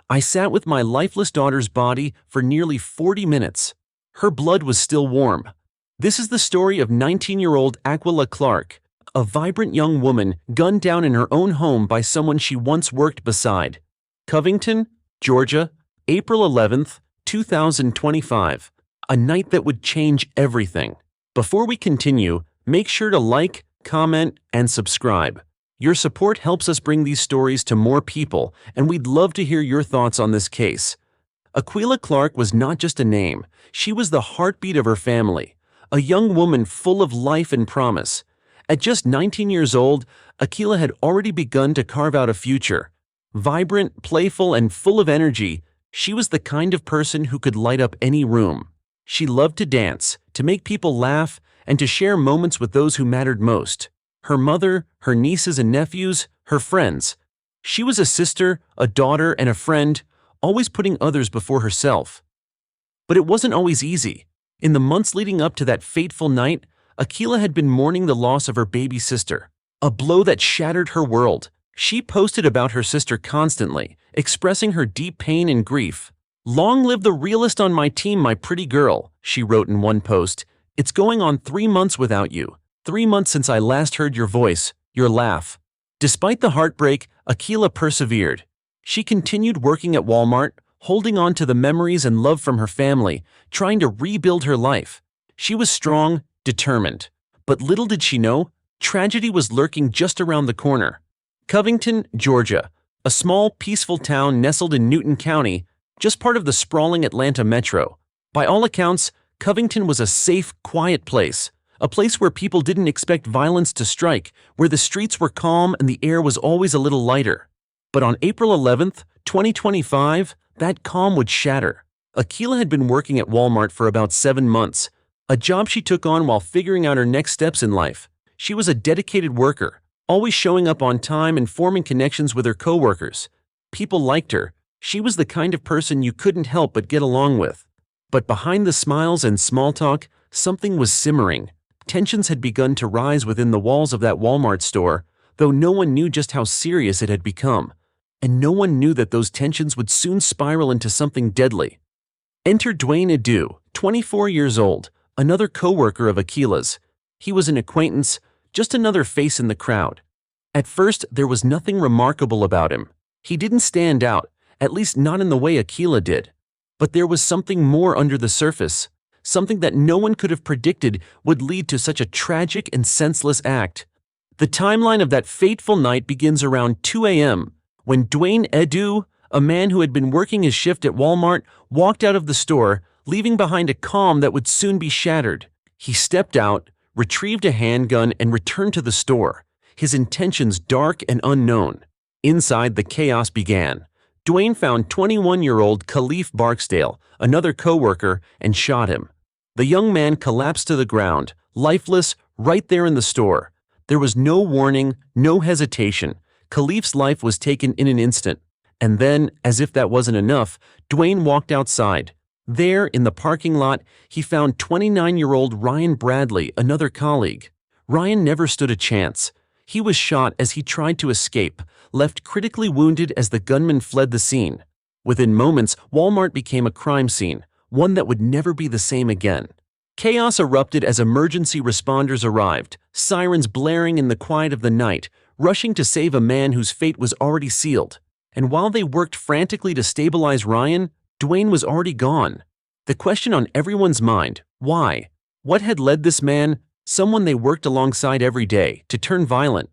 I sat with my lifeless daughter's body for nearly 40 minutes. Her blood was still warm. This is the story of 19-year-old Akquila Clark, a vibrant young woman gunned down in her own home by someone she once worked beside. Covington, Georgia, April 11th, 2025. A night that would change everything. Before we continue, make sure to like, comment, and subscribe. Your support helps us bring these stories to more people, and we'd love to hear your thoughts on this case. Akquila Clark was not just a name, she was the heartbeat of her family, a young woman full of life and promise. At just 19 years old, Akquila had already begun to carve out a future. Vibrant, playful, and full of energy, she was the kind of person who could light up any room. She loved to dance, to make people laugh, and to share moments with those who mattered most. Her mother, her nieces and nephews, her friends. She was a sister, a daughter, and a friend, always putting others before herself. But it wasn't always easy. In the months leading up to that fateful night, Akquila had been mourning the loss of her baby sister, a blow that shattered her world. She posted about her sister constantly, expressing her deep pain and grief. "Long live the realist on my team, my pretty girl," she wrote in one post. "It's going on 3 months without you. 3 months since I last heard your voice, your laugh." Despite the heartbreak, Akquila persevered. She continued working at Walmart, holding on to the memories and love from her family, trying to rebuild her life. She was strong, determined. But little did she know, tragedy was lurking just around the corner. Covington, Georgia, a small, peaceful town nestled in Newton County, just part of the sprawling Atlanta metro. By all accounts, Covington was a safe, quiet place. A place where people didn't expect violence to strike, where the streets were calm and the air was always a little lighter. But on April 11th, 2025, that calm would shatter. Akquila had been working at Walmart for about 7 months, a job she took on while figuring out her next steps in life. She was a dedicated worker, always showing up on time and forming connections with her coworkers. People liked her. She was the kind of person you couldn't help but get along with. But behind the smiles and small talk, something was simmering. Tensions had begun to rise within the walls of that Walmart store, though no one knew just how serious it had become. And no one knew that those tensions would soon spiral into something deadly. Enter Dwayne Edu, 24 years old, another coworker of Akquila's. He was an acquaintance, just another face in the crowd. At first, there was nothing remarkable about him. He didn't stand out, at least not in the way Akquila did. But there was something more under the surface, something that no one could have predicted would lead to such a tragic and senseless act. The timeline of that fateful night begins around 2 a.m., when Dwayne Edu, a man who had been working his shift at Walmart, walked out of the store, leaving behind a calm that would soon be shattered. He stepped out, retrieved a handgun, and returned to the store, his intentions dark and unknown. Inside, the chaos began. Dwayne found 21-year-old Khalif Barksdale, another coworker, and shot him. The young man collapsed to the ground, lifeless, right there in the store. There was no warning, no hesitation. Khalif's life was taken in an instant. And then, as if that wasn't enough, Dwayne walked outside. There, in the parking lot, he found 29-year-old Ryan Bradley, another colleague. Ryan never stood a chance. He was shot as he tried to escape, left critically wounded as the gunman fled the scene. Within moments, Walmart became a crime scene, one that would never be the same again. Chaos erupted as emergency responders arrived, sirens blaring in the quiet of the night, rushing to save a man whose fate was already sealed. And while they worked frantically to stabilize Ryan, Dwayne was already gone. The question on everyone's mind, why? What had led this man, someone they worked alongside every day, to turn violent?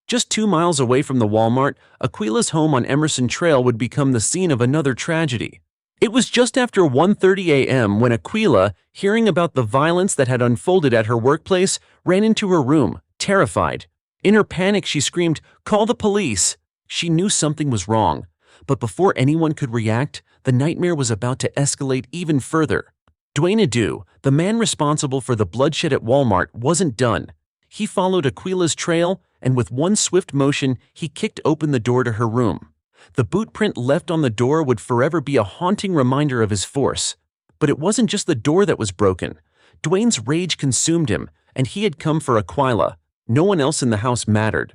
Just 2 miles away from the Walmart, Akquila's home on Emerson Trail would become the scene of another tragedy. It was just after 1:30 a.m. when Akquila, hearing about the violence that had unfolded at her workplace, ran into her room, terrified. In her panic, she screamed, "Call the police!" She knew something was wrong, but before anyone could react, the nightmare was about to escalate even further. Dwayne Edu, the man responsible for the bloodshed at Walmart, wasn't done. He followed Akquila's trail, and with one swift motion, he kicked open the door to her room. The boot print left on the door would forever be a haunting reminder of his force. But it wasn't just the door that was broken. Dwayne's rage consumed him, and he had come for Akquila. No one else in the house mattered.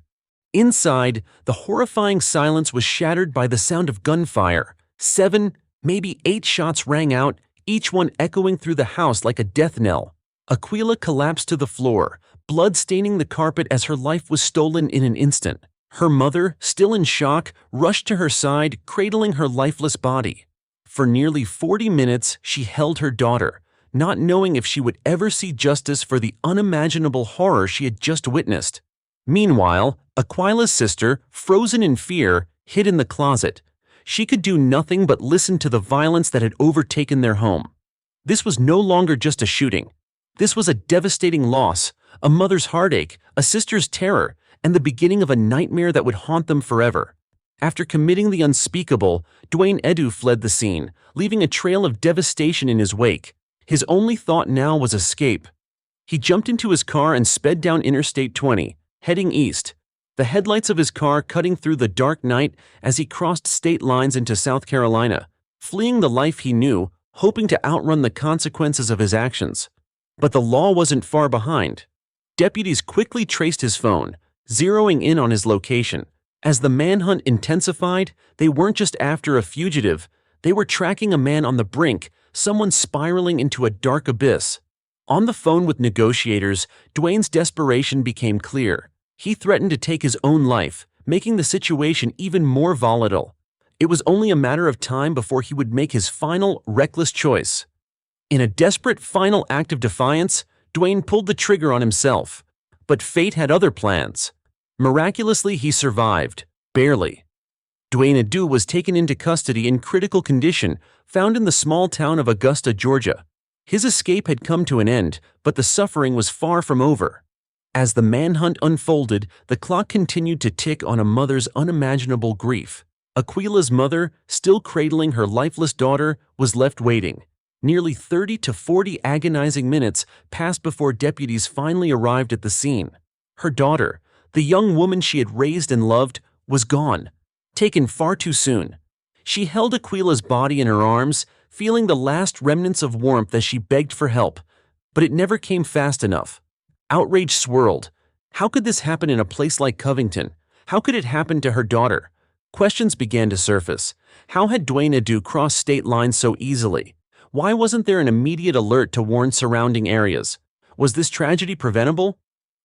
Inside, the horrifying silence was shattered by the sound of gunfire. 7, maybe 8 shots rang out, each one echoing through the house like a death knell. Akquila collapsed to the floor, blood staining the carpet as her life was stolen in an instant. Her mother, still in shock, rushed to her side, cradling her lifeless body. For nearly 40 minutes, she held her daughter, not knowing if she would ever see justice for the unimaginable horror she had just witnessed. Meanwhile, Aquila's sister, frozen in fear, hid in the closet. She could do nothing but listen to the violence that had overtaken their home. This was no longer just a shooting. This was a devastating loss, a mother's heartache, a sister's terror, and the beginning of a nightmare that would haunt them forever. After committing the unspeakable, Dwayne Edu fled the scene, leaving a trail of devastation in his wake. His only thought now was escape. He jumped into his car and sped down Interstate 20, heading east, the headlights of his car cutting through the dark night as he crossed state lines into South Carolina, fleeing the life he knew, hoping to outrun the consequences of his actions. But the law wasn't far behind. Deputies quickly traced his phone, zeroing in on his location. As the manhunt intensified, they weren't just after a fugitive, they were tracking a man on the brink, someone spiraling into a dark abyss. On the phone with negotiators, Dwayne's desperation became clear. He threatened to take his own life, making the situation even more volatile. It was only a matter of time before he would make his final, reckless choice. In a desperate final act of defiance, Dwayne pulled the trigger on himself. But fate had other plans. Miraculously, he survived, barely. Dwayne Edu was taken into custody in critical condition, found in the small town of Augusta, Georgia. His escape had come to an end, but the suffering was far from over. As the manhunt unfolded, the clock continued to tick on a mother's unimaginable grief. Aquila's mother, still cradling her lifeless daughter, was left waiting. Nearly 30 to 40 agonizing minutes passed before deputies finally arrived at the scene. Her daughter, the young woman she had raised and loved, was gone, taken far too soon. She held Aquila's body in her arms, feeling the last remnants of warmth as she begged for help, but it never came fast enough. Outrage swirled. How could this happen in a place like Covington? How could it happen to her daughter? Questions began to surface. How had Dwayne Edu crossed state lines so easily? Why wasn't there an immediate alert to warn surrounding areas? Was this tragedy preventable?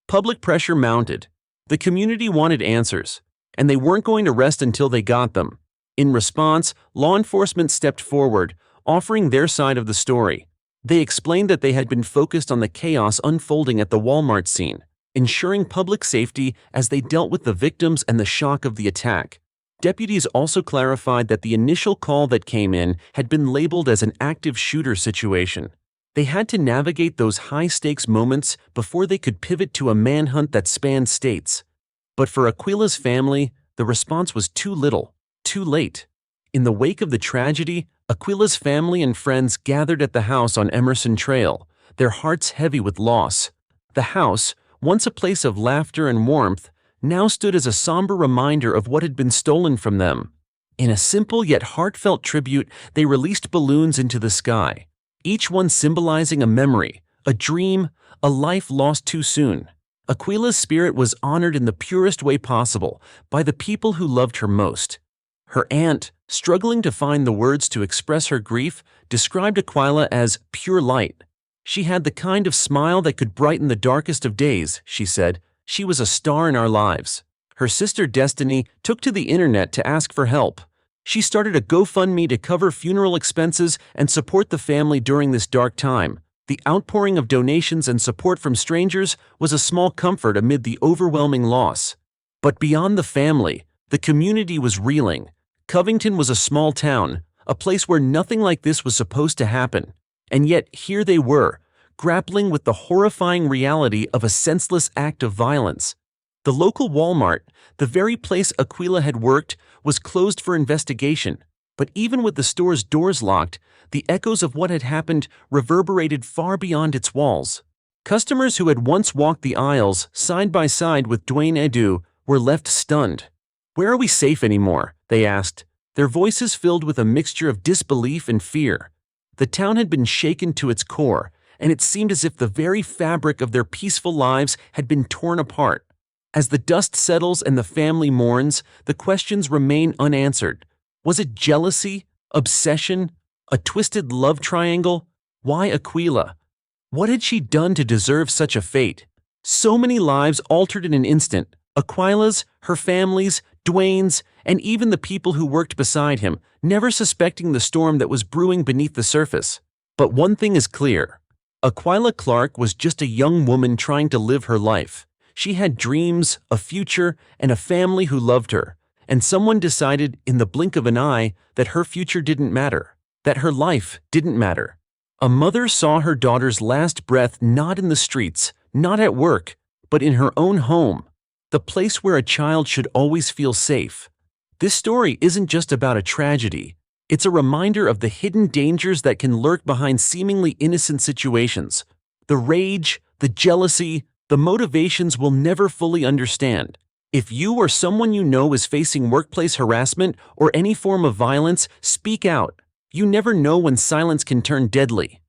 Public pressure mounted. The community wanted answers, and they weren't going to rest until they got them. In response, law enforcement stepped forward, offering their side of the story. They explained that they had been focused on the chaos unfolding at the Walmart scene, ensuring public safety as they dealt with the victims and the shock of the attack. Deputies also clarified that the initial call that came in had been labeled as an active shooter situation. They had to navigate those high-stakes moments before they could pivot to a manhunt that spanned states. But for Aquila's family, the response was too little, too late. In the wake of the tragedy, Aquila's family and friends gathered at the house on Emerson Trail, their hearts heavy with loss. The house, once a place of laughter and warmth, now stood as a somber reminder of what had been stolen from them. In a simple yet heartfelt tribute, they released balloons into the sky, each one symbolizing a memory, a dream, a life lost too soon. Aquila's spirit was honored in the purest way possible by the people who loved her most. Her aunt, struggling to find the words to express her grief, described Akquila as pure light. She had the kind of smile that could brighten the darkest of days, she said. She was a star in our lives. Her sister Destiny took to the internet to ask for help. She started a GoFundMe to cover funeral expenses and support the family during this dark time. The outpouring of donations and support from strangers was a small comfort amid the overwhelming loss. But beyond the family, the community was reeling. Covington was a small town, a place where nothing like this was supposed to happen. And yet here they were, grappling with the horrifying reality of a senseless act of violence. The local Walmart, the very place Akquila had worked, was closed for investigation. But even with the store's doors locked, the echoes of what had happened reverberated far beyond its walls. Customers who had once walked the aisles side by side with Dwayne Edu were left stunned. "Where are we safe anymore?" they asked, their voices filled with a mixture of disbelief and fear. The town had been shaken to its core, and it seemed as if the very fabric of their peaceful lives had been torn apart. As the dust settles and the family mourns, the questions remain unanswered. Was it jealousy, Obsession? A twisted love triangle? Why Akquila? What had she done to deserve such a fate? So many lives altered in an instant. Akquila's, her family's, Dwayne's, and even the people who worked beside him, never suspecting the storm that was brewing beneath the surface. But one thing is clear. Akquila Clark was just a young woman trying to live her life. She had dreams, a future, and a family who loved her. And someone decided, in the blink of an eye, that her future didn't matter, that her life didn't matter. A mother saw her daughter's last breath not in the streets, not at work, but in her own home, the place where a child should always feel safe. This story isn't just about a tragedy. It's a reminder of the hidden dangers that can lurk behind seemingly innocent situations. The rage, the jealousy, the motivations we'll never fully understand. If you or someone you know is facing workplace harassment or any form of violence, speak out. You never know when silence can turn deadly.